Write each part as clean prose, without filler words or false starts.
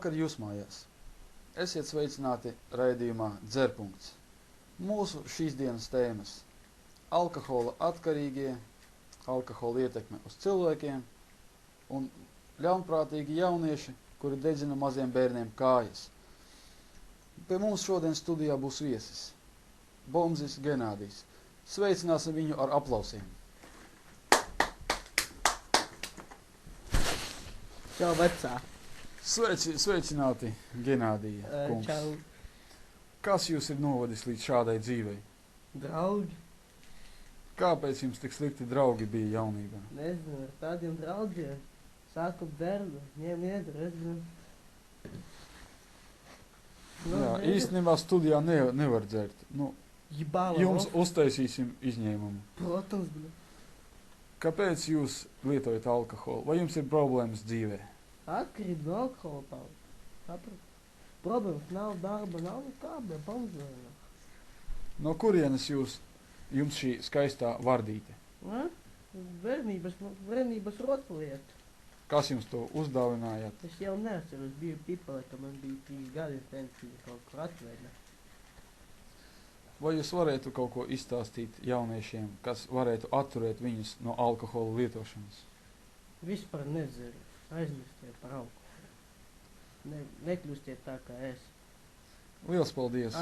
Vakar jūs mājās. Esiet sveicināti raidījumā Dzerpunkts. Mūsu šīs dienas tēmas – alkohola atkarīgie, alkohola ietekme uz cilvēkiem un ļaunprātīgi jaunieši, kuri dedzina maziem bērniem kājas. Pie mums šodien studijā būs viesis Bomzis Genādijs. Sveicināsim viņu ar aplausiem. Čau, vecā. Sveicināti, Genādija kungs. Čau. Kas jūs ir novodis līdz šādai dzīvei? Draugi. Kāpēc jums tik slikti draugi bija jaunībā? Nezinu, ar tādiem draugiem. Sāku dzerdu, ņem iedru, es zinu. Jā, īstenībā studijā nevar dzert. Jums uztaisīsim izņēmumu. Protams, bļa. Kāpēc jūs lietojat alkoholu? Vai jums ir problēmas dzīvē? Atkarība no alkohola, Pauli. Problēmas nav, darba nav, nekāda, pamazēnā. No kurienes jums šī skaistā vardīte? Bērnības rotlieta. Kas jums to uzdāvinājāt? Es jau nesaru, es biju pipele, ka man bija 3 gadi, es tensīju kaut kur atveida. Vai jūs varētu kaut ko izstāstīt jauniešiem, kas varētu atturēt viņus no alkohola lietošanas? Vispār nedzeru, aizmirstiet par alkoholu. Nekļūstiet tā kā es. Liels paldies,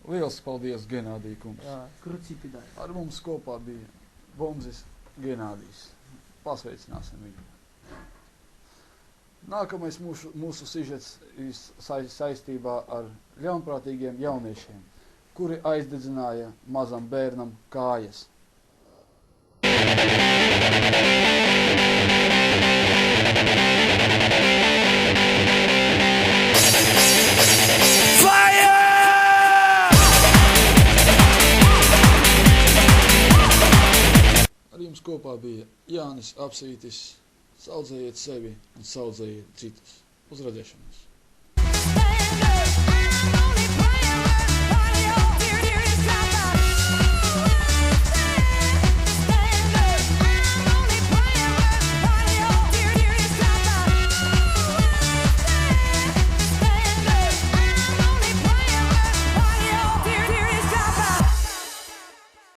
Liels paldies, Genādija kungs. Jā, krucipidāri. Ar mums kopā bija Bomzis Genādijs. Pasveicināsim viņu. Nākamais mūsu sižets ir saistībā ar ļaunprātīgiem jauniešiem, kuri aizdedzināja mazam bērnam kājas. Ar jums kopā bija Jānis Apsītis. Saudzējiet sevi un saudzējiet citus. Uz redzēšanos!